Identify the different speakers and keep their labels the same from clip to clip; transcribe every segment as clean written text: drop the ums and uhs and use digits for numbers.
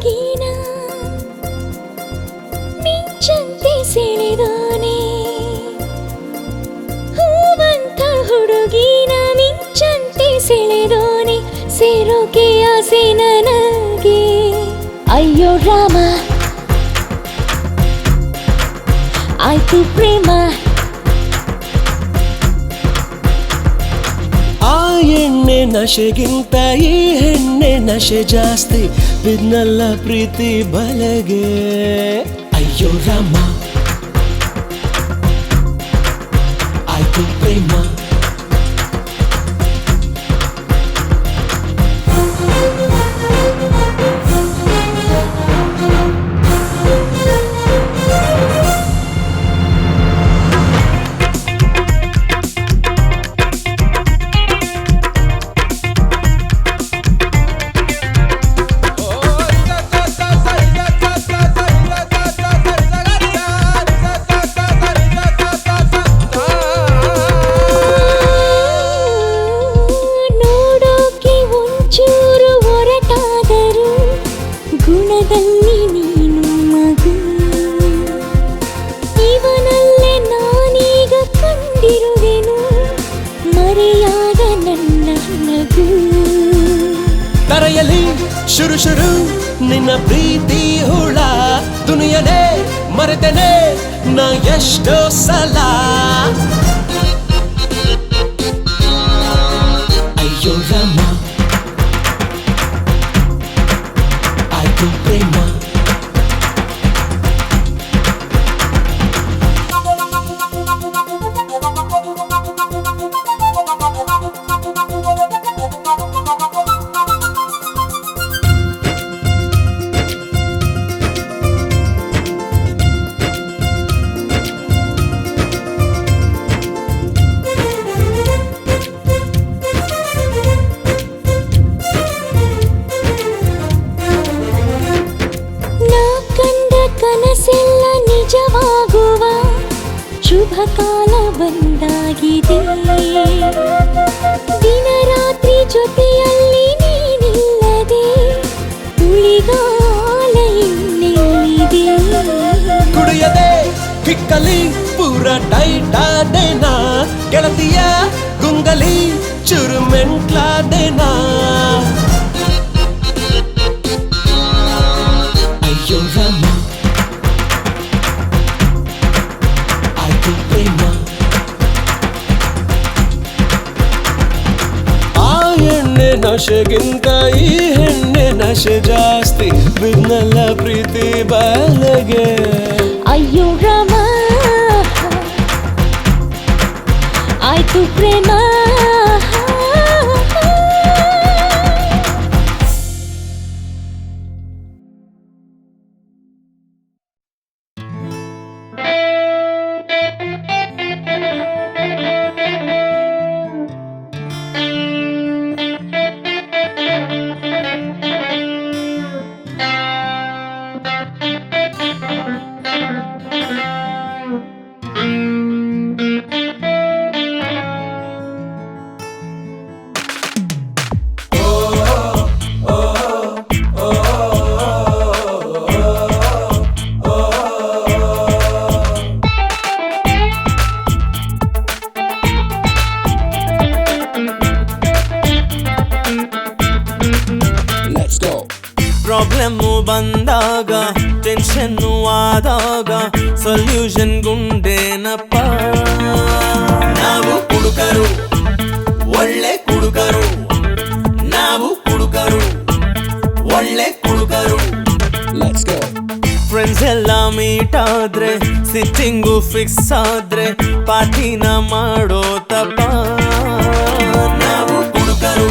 Speaker 1: ಹುಡುಗಿನ ಮಿಂಚಂತೆ ಸೆಳೆದಾನೆ ಹೂವಂತ ಹುಡುಗಿನ ಮಿಂಚಂತೆ ಸೆಳೆದೋನೆ ಸೇರೋಕೆ ಆಸೆ ನನಗೆ ಅಯ್ಯೋ ರಾಮ ಆಯ್ತು ಪ್ರೇಮ
Speaker 2: ಆ ಎಣ್ಣೆ ನಶೆಗಿಂತ ಈ ಹೆಣ್ಣೆ ನಶೆ ಜಾಸ್ತಿ ಬಿದ್ನಲ್ಲ ಪ್ರೀತಿ ಬಲೆಗೆ ಅಯ್ಯೋ ರಾಮ ಆಯ್ತು ಪ್ರೇಮ
Speaker 1: ಗುಣದಲ್ಲಿ ನೀನು ಮಗು ಇವನಲ್ಲೇ ನಾನೀಗ ಕಂಡಿರುವೆನು ಮರೆಯಾದ ನನ್ನ ನಗು
Speaker 2: ತರೆಯಲಿ ಶುರು ಶುರು ನಿನ್ನ ಪ್ರೀತಿ ಹುಳ ದುನಿಯನೇ ಮರೆತನೆ ನಾ ಎಷ್ಟೋ ಸಲ ಅಯ್ಯೋ ರಾಮ ಆಯ್ತು ಪ್ರೇಮ
Speaker 1: ಕನಸೆಲ್ಲ ನಿಜವಾಗುವ ಶುಭ ಕಾಲ ಬಂದಾಗಿದೆ ದಿನ ರಾತ್ರಿ ಜೊತೆಯಲ್ಲಿ ನೀನಿಲ್ಲದೆ ಉಳಿಗಾಲ ಇನ್ನೆಲ್ಲಿದೆ
Speaker 2: ಕುಡಿಯದೆ ಕಿಕ್ಕಲಿ ಪೂರ ಟೈಟಾದೇನಾ ಗೆಳತಿಯ ಗುಂಗಲಿ ಚುರು ಮೆಂಟ್ಲಾದೇನಾ ಅಯ್ಯೋ ರಾಮ ಆಯ್ತು ಪ್ರೇಮ ಆ ಎಣ್ಣೆ ನಶೆಗಿಂತ ಈ ಹೆಣ್ಣೆ ನಶೆ ಜಾಸ್ತಿ ಬಿದ್ನಲ್ಲ ಪ್ರೀತಿ ಬಲೆಗೆ
Speaker 1: ಅಯ್ಯೋ ರಾಮ ಆಯ್ತು ಪ್ರೇಮ
Speaker 3: ಪ್ರಾಬ್ಲಮ್ಮು ಬಂದಾಗ ಟೆನ್ಷನ್ನು ಆದಾಗ ಸೊಲ್ಯೂಷನ್ ಗುಂಡೇನಪ್ಪ ನಾವು ಕುಡುಕರು ಒಳ್ಳೆ ಕುಡುಕರು ನಾವು ಕುಡುಕರು ಒಳ್ಳೆ ಕುಡುಕರು ಫ್ರೆಂಡ್ಸ್ ಎಲ್ಲ ಮೀಟ್ ಆದ್ರೆ ಸಿಟ್ಟಿಂಗು ಫಿಕ್ಸ್ ಆದ್ರೆ ಪಾರ್ಟಿನ ಮಾಡೋ ತಪ್ಪ ನಾವು ಕುಡುಕರು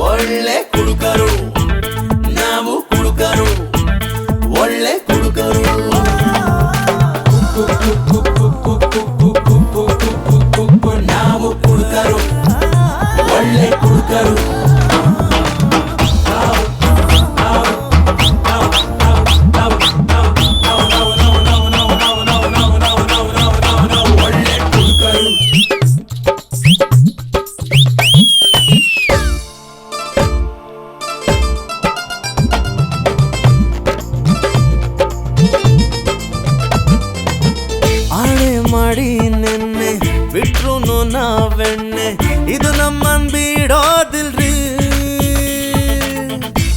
Speaker 3: ಒಳ್ಳೆ ಕುಡುಕರು ನಾವು ಕುಡುಕರು ಒಳ್ಳೆ ಕುಡುಕರು ನಾವು ಕುಡುಕರು ಒಳ್ಳೆ ಕುಡುಕರು ಒಳ್ಳೆ ಕುಡುಕರು ಮಾವೆಣ್ಣೆ ಇದು ನಮ್ಮನ್ ಬಿಡೋದಿಲ್ರಿ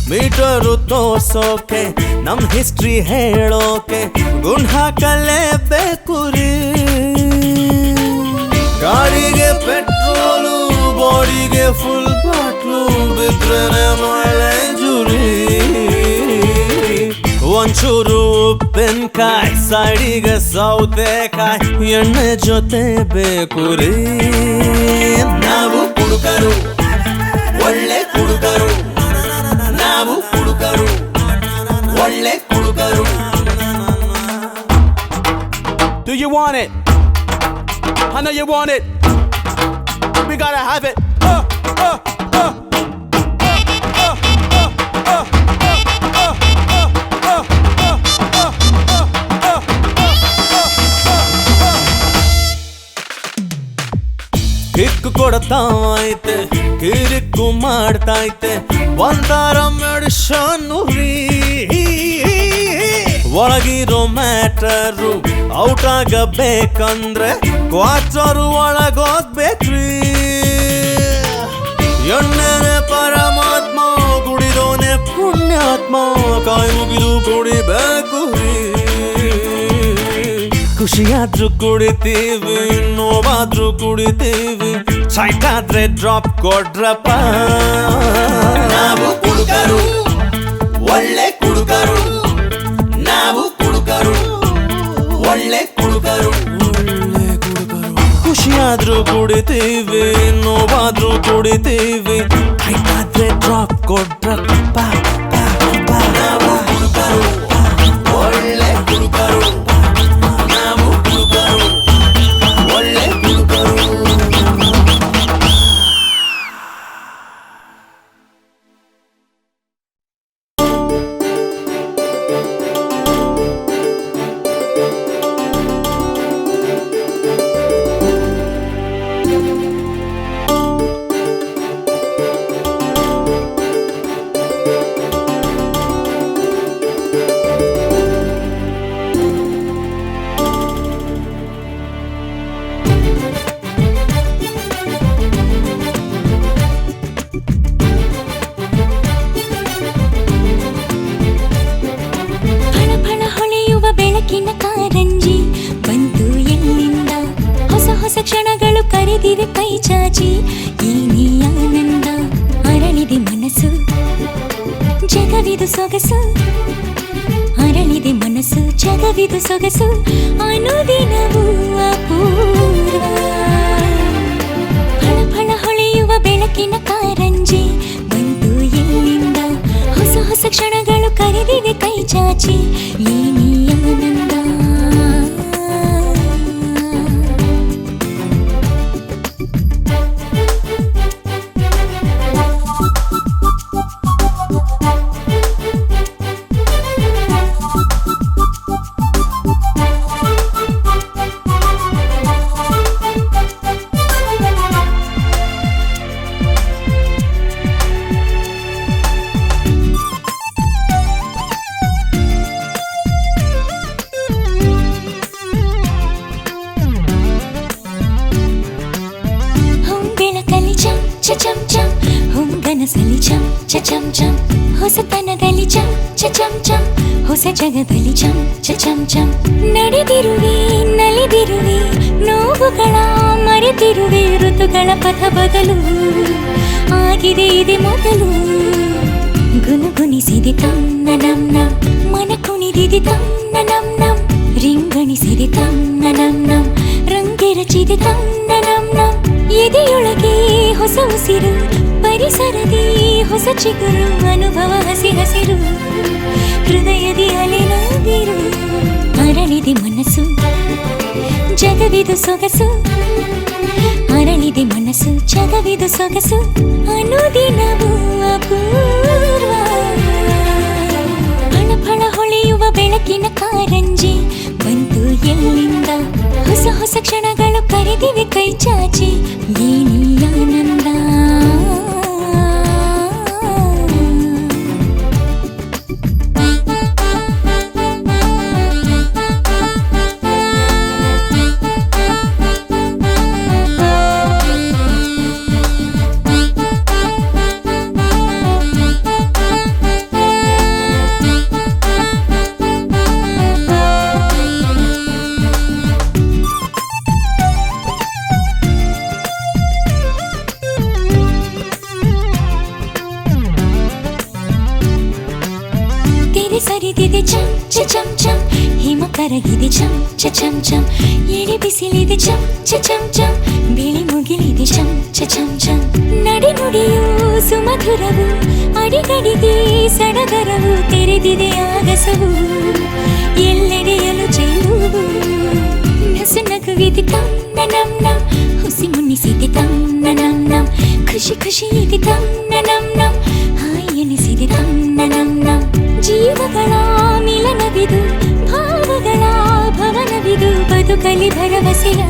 Speaker 3: ಮೀಟರು ತೋರ್ಸೋಕೆ ನಮ್ ಹಿಸ್ಟ್ರಿ ಹೇಳೋಕೆ ಗುಂಡ್ ಹಾಕಲೇಬೇಕು ರೀ ಗಾಡಿಗೆ ಪೆಟ್ರೋಲು ಬಾಡಿಗೆ ಫುಲ್ ಬಾಟ್ಲು ಬಿದ್ರೇನೆ ಮೈಲೇಜುರಿ ಒಂಚೂರು ಉಪ್ಪಿನಕಾಯಿ ಸೈಡಿಗೆ ಸೌತೆಕಾಯಿ ಎಣ್ಣೆ ಜೊತೆ ಬೇಕು ರೀ ನಾವು ಕುಡುಕರು ಒಳ್ಳೆ ಕುಡುಕರು ನಾವು ಕುಡುಕರು ಒಳ್ಳೆ ಕುಡುಕರು
Speaker 4: Do you want it? I know you want it. We gotta have it.
Speaker 3: Kick ಕೊಡ್ತಾಯ್ತೆ ಕಿರಿಕ್ಕು ಮಾಡ್ತೈತೆ ಒಂಥರ ಮೆಡಿಷನ್ ರೀ ಒಳಗಿರೋ ಮ್ಯಾಟರು ಔಟ್ ಆಗಬೇಕಂದ್ರೆ ಕ್ವಾರ್ಟರು ಒಳಗೋಗ್ಬೇಕ್ರಿ ಎಣ್ಣೆನೆ ಪರಮಾತ್ಮ ಕುಡಿದೋನೆ ಪುಣ್ಯಾತ್ಮ ಕಾಯಿ ಮುಗಿದು ಕುಡಿಬೇಕು ರೀ ಖುಷಿಯಾದ್ರೂ ಕುಡಿತೀವಿ ನೋವಾದ್ರೂ ಕುಡಿತೀವಿ ಸೈಕಾದ್ರೆ ಡ್ರಾಪ್ ಕೊಡ್ರಪ್ಪ ನಾವು ಕುಡುಕರು ಒಳ್ಳೆ ಕುಡುಕರು ನಾವು ಕುಡುಕರು ಒಳ್ಳೆ ಕುಡುಕರು ಖುಷಿಯಾದ್ರೂ ಕುಡಿತೀವಿ ನೋವಾದ್ರೂ ಕುಡಿತೀವಿ ಸೈಕಾದ್ರೆ ಡ್ರಾಪ್ ಕೊಡ್ರಪ್ಪ ನಾವು ಕುಡುಕರು ಒಳ್ಳೆ ಕುಡುಕರು
Speaker 1: ಬೆಳಕಿನ ಕಾರಂಜಿ ಬಂತು ಎಲ್ಲಿಂದ ಹೊಸ ಹೊಸ ಕ್ಷಣಗಳು ಕರೆದಿವೆ ಕೈ ಚಾಚಿ ಏನೇ ಆನಂದ ಅರಳಿದೆ ಮನಸ್ಸು ಜಗವಿದು ಸೊಗಸು ಅರಳಿದೆ ಮನಸ್ಸು ಜಗವಿದು ಸೊಗಸು ಅನುದಿನವೂ ಅಪೂರ್ವ ಫಳ ಫಳ ಹೊಳೆಯುವ ಬೆಳಕಿನ ಕಾರಂಜಿ ಬಂತು ಎಲ್ಲಿಂದ ಹೊಸ ಹೊಸ ಕ್ಷಣಗಳು ಕರೆದಿವೆ ಕೈ ಚಾಚಿ ಏನೇ ಆನಂದ ಚಂ ಚಂ ಹೊಂಗನಸಲಿ ಚಂ ಚಂ ಚಂ ಹೊಸತನದಲ್ಲಿ ಚಂ ಚಂ ಚಂ ಹೊಸ ಜಗದಲ್ಲಿ ಚಂ ಚಂ ಚಂ ನಡೆದಿರುವೆ ನಲಿದಿರುವೆ ನೋವುಗಳ ಮರೆತಿರುವೆ ಋತುಗಳ ಪಥ ಬದಲು ಆಗಿದೆ ಇದೆ ಮೊದಲು ಗುನುಗುಣಿಸಿದೆ ತನ್ನ ನಂ ನಂ ಮನ ಕುಣಿದಿದೆ ತನ್ನ ನಂ ನಂ ರಿಂಗಣಿಸಿದೆ ತನ್ನ ನಂ ನಂ ರಂಗೆ ರಚಿದೆ ತನ್ನ ನಂ ನಂ ಎದೆಯೊಳಗೆ ಹೊಸ ಉಸಿರು ಪರಿಸರದಿ ಹೊಸ ಚಿಗುರು ಅನುಭವ ಹಸಿ ಹಸಿರು ಹೃದಯದಿ ಅಲೆನಾದಿರು ಅರಳಿದೆ ಮನಸ್ಸು ಜಗವಿದು ಸೊಗಸು ಅರಳಿದೆ ಮನಸ್ಸು ಜಗವಿದು ಸೊಗಸು ಅನುದಿನವೂ ಅಪೂರ್ವ ಫಳ ಫಳ ಹೊಳೆಯುವ ಬೆಳಕಿನ ಕಾರಂಜಿ ಬಂತು ಎಲ್ಲಿಂದ ಹೊಸ ಹೊಸ ಕ್ಷಣಗಳು ಕರೆದಿವೆ ಕೈ ಚಾಚಿ ಏನೇ ಆನಂದ ಚಂ ಚಂ ಹಿಮ ಕರಗಿದೆ ಚಂ ಚಂ ಚಂ ಎಡೆ ಬಿಸಿಲಿದೆ ಚಂ ಚಂ ಚಂ ಬಿಳಿ ಮುಗಿಲಿದೆ ಚಂ ಚಂ ಚಂ ನಡೆ ನುಡಿಯು ಸುಮಧುರವು ಅಡಿಗಡಿಗೆ ಸಡಗರವು ತೆರೆದಿದೆ ಆಗಸವು ಎಲ್ಲೆಡೆಯಲು ಚೆಲುವು ನಸು ನಗುವಿದೆ ತಂ ನಂ ನಂ ಹುಸಿ ಮುನ್ನಿಸಿದೆ ತಂ ನಂ ನಂ ಖುಷಿ ಖುಷಿ ಇದೆ ತಂ ನಂ ನಂ ಹಾಯ್ ಎನಿಸಿದೆ ತಂ ನಂ ನಂ ಜೀವಗಳ ಮಿಲನವಿದು ಭಾವಗಳ ಭವನವಿದು ಬದುಕಲಿ ಭರವಸೆಯ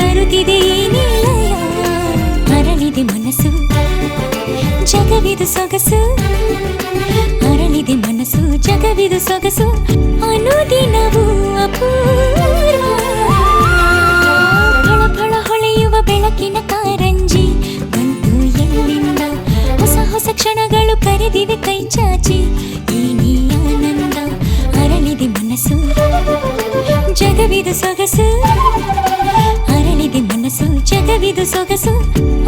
Speaker 1: ತರುತ್ತಿದೆ ಈ ನಿಲಯ ಅರಳಿದೆ ಮನಸ್ಸು ಜಗವಿದು ಸೊಗಸು ಅರಳಿದೆ ಮನಸ್ಸು ಜಗವಿದು ಸೊಗಸು ಅನುದಿನವೂ ಅಪೂರ್ವ ಫಳ ಫಳ ಹೊಳೆಯುವ ಬೆಳಕಿನ ಕಾರಂಜಿ ಬಂತು ಎಲ್ಲಿಂದ ಹೊಸ ಹೊಸ ಕ್ಷಣಗಳು ಕರೆದಿವೆ ಕೈ ಚಾಚಿ ಈ ನೀ ಆನಂದ ಅರಳಿದೆ ಮನಸ್ಸು ಜಗವಿದು ಸೊಗಸು ಅರಳಿದೆ ಮನಸ್ಸು ಜಗವಿದು ಸೊಗಸು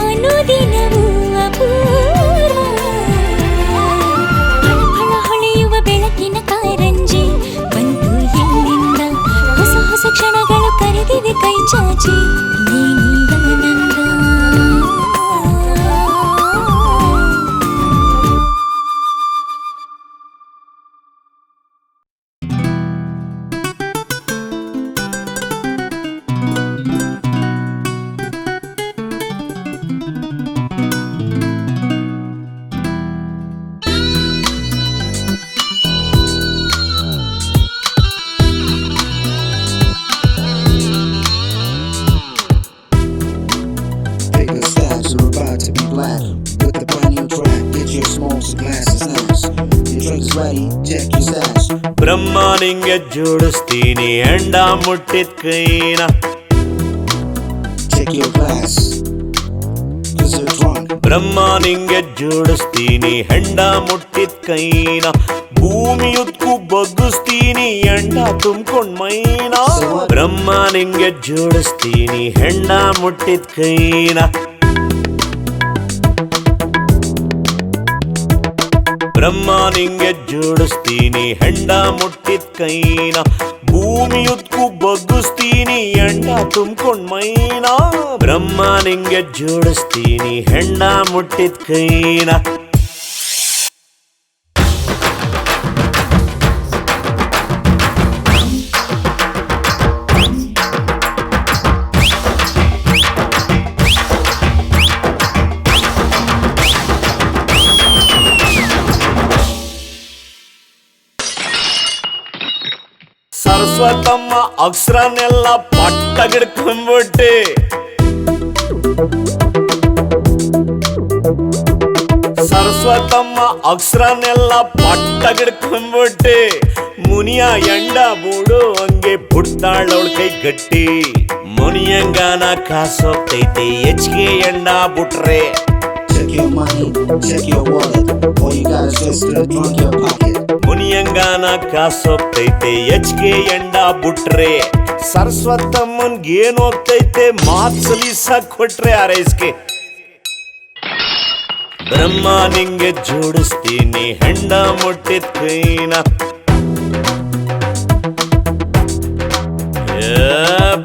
Speaker 1: ಅನುದಿನವೂ ಅಪೂರ್ವ ಫಳ ಫಳ ಹೊಳೆಯುವ ಬೆಳಕಿನ ಕಾರಂಜಿ ಬಂತು ಎಲ್ಲಿಂದ ಹೊಸ ಹೊಸ ಕ್ಷಣಗಳು ಕರೆದಿವೆ ಕೈ ಚಾಚಿ ಈ ನೀ ಆನಂದ
Speaker 5: Bigger steps are about to be black with the brand new track. Get your smokes and glasses nice. Your drink is ready, check your stash.
Speaker 3: ಬ್ರಹ್ಮ ನಿಂಗೆ ಜೋಡಿಸ್ತೀನಿ ಹೆಂಡ ಮುಟ್ಟಿದ ಕೈನ
Speaker 5: Check your glass, cause you're drunk.
Speaker 3: ಬ್ರಹ್ಮ ನಿಂಗೆ ಜೋಡಿಸ್ತೀನಿ ಹೆಂಡ ಮುಟ್ಟಿದ ಕೈನ ಭೂಮಿಯುದ್ಕು ಬಗ್ಗಿಸ್ತೀನಿ ಎಂಡ ತುಂಬ್ಕೊಂಡ್ ಮೈನ ಬ್ರಹ್ಮ ನಿಂಗೆ ಜೋಡಿಸ್ತೀನಿ ಹೆಂಡ ಮುಟ್ಟಿದ ಕೈನ ಬ್ರಹ್ಮ ನಿಂಗೆ ಜೋಡಿಸ್ತೀನಿ ಹೆಂಡ ಮುಟ್ಟಿದ ಕೈನ ಭೂಮಿಯುದ್ಕು ಬಗ್ಗಿಸ್ತೀನಿ ಎಂಡ ತುಂಬ್ಕೊಂಡ್ ಮೈನ ಬ್ರಹ್ಮ ನಿಂಗೆ ಜೋಡಿಸ್ತೀನಿ ಹೆಂಡ ಮುಟ್ಟಿದ ಕೈನ ಸರಸ್ವತಮ್ಮ ಅಕ್ಷರನೆಲ್ಲ ಪಟ್ಟಗಿಡ್ಕೊಂಡ್ಬಿಟ್ಟೆ ಸರಸ್ವತಮ್ಮ ಅಕ್ಷರನೆಲ್ಲ ಪಟ್ಟಗಿಡ್ಕೊಂಡ್ಬಿಟ್ಟೆ ಮುನಿಯ ಎಂಡ ಬೂಡು ಹಂಗೆ ಬಿಡ್ತಾಳವಳ ಕೈ ಗಟ್ಟಿ ಮುನಿಯಂಗಾನ ಕಾಸೋಗ್ತೈತೆ ಹೆಚ್ಚಿಗೆ ಎಂಡ ಬಿಟ್ರೆ
Speaker 5: Check your money, check your wallet. All you got is just a drunk your pocket.
Speaker 3: ಮುನಿಯಂಗಾನ ಕಾಸೋಗ್ತೈತೆ ಹೆಚ್ಚಿಗೆ ಎಂಡ ಬಿಟ್ರೆ ಸರಸ್ವತಮ್ಮನ್ಗೆ ಏನ್ ಹೋಗ್ತೈತೆ ಮಾತ್ ಸಲೀಸಾಕ್ ಕೊಟ್ರೆ ಆರೈಸ್ಗೆ ಬ್ರಹ್ಮ ನಿಂಗೆ ಜೋಡಿಸ್ತೀನಿ ಹೆಂಡ ಮುಟ್ಟಿದ ಕೈನ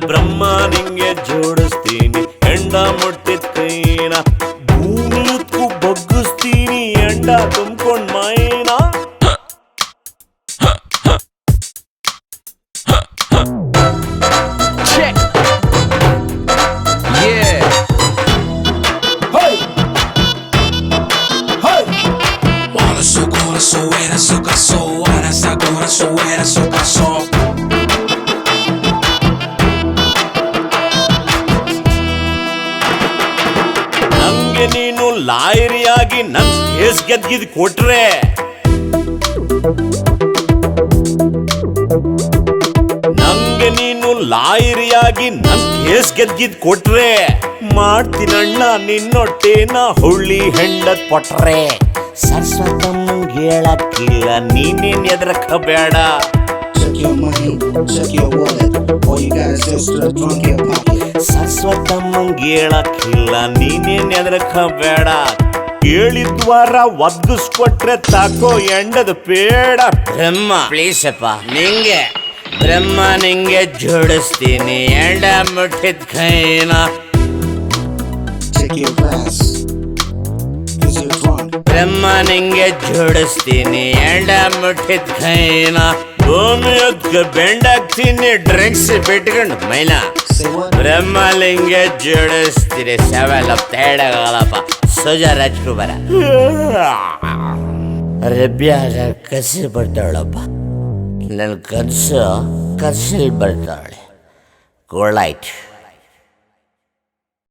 Speaker 3: ಬ್ರಹ್ಮ ನಿಂಗೆ ಜೋಡಿಸ್ತೀನಿ ಹೆಂಡ ಮುಟ್ಟಿದ ಕೈನ ಭೂಮಿಯಕ್ಕೂ ಬಗ್ಗಿಸ್ತೀನಿ ಎಂಡ ತುಂಬ್ಕೊಂಡ್ ಮೈನ ನಂಗೆ ನೀನು ಲಾಯರಿಯಾಗಿ ನನ್ ಕೇಸ್ ಗೆದ್ಗಿದ್ ಕೊಟ್ರೆ ನಂಗೆ ನೀನು ಲಾಯರಿಯಾಗಿ ನನ್ ಕೇಸ್ ಗೆದ್ಗಿದ್ ಕೊಟ್ರೆ ಮಾಡ್ತೀನಣ್ಣ ನಿನ್ನೊಟ್ಟೇನ ಹುಳ್ಳಿ ಹೆಂಡದ್ ಕೊಟ್ರೆ ಸರಸ್ವತಮ್ಮಂಗ್ ಹೇಳಕ್ಕಿಲ್ಲ ನೀನೇನ್ ಎದ್ರಕಬೇಡ
Speaker 5: Check your money, check your wallet. All you got is just a drunk your pocket.
Speaker 3: ಸರಸ್ವತಮ್ಮಂಗ್ ಹೇಳಕ್ಕಿಲ್ಲ ನೀನೇನ್ ಎದ್ರಕಬೇಡ ಕೇಳಿದ್ವಾರ ಒದ್ಗಿಸ್ಕೊಟ್ರೆ ತಾಕೋ ಎಂಡದ ಪೇಡ
Speaker 6: ಬ್ರಹ್ಮ ಪ್ಲೀಸ್ ಅಪ್ಪ ನಿಂಗೆ ಬ್ರಹ್ಮ ನಿಂಗೆ ಜೋಡಿಸ್ತೀನಿ ಎಂಡ ಮುಟ್ಟಿದ ಕೈನ
Speaker 5: Check your glass, cause you're drunk.
Speaker 6: ಬ್ರಹ್ಮ ನಿಂಗೆ ಜೋಡಿಸ್ತೀನಿ ಎಂಡ ಮುಟ್ಟಿದ ಕೈನ ಭೂಮಿಯೊದ್ಗೆ ಬೆಂಡಾಗ್ತೀನಿ ಡ್ರಿಂಕ್ಸ್ ಬಿಟ್ಕೊಂಡು ಮೈನ
Speaker 5: Say what?
Speaker 6: ಬ್ರಹ್ಮಲಿಂಗೆ ಜೋಡಿಸ್ತೀನಿ ಸೆವೆಲ್ ತೇಡಗಳಪ್ಪ ಸುಜಾ ರಾಜ್ಕುಮಾರ ರಬ್ಯಾಗ ಕಸಿ ಬರ್ತಾಳಪ್ಪ ನನ್ನ ಕನಸಲ್ಲಿ ಬರ್ತಾಳೆ ಗೋಳಾಯ್ತು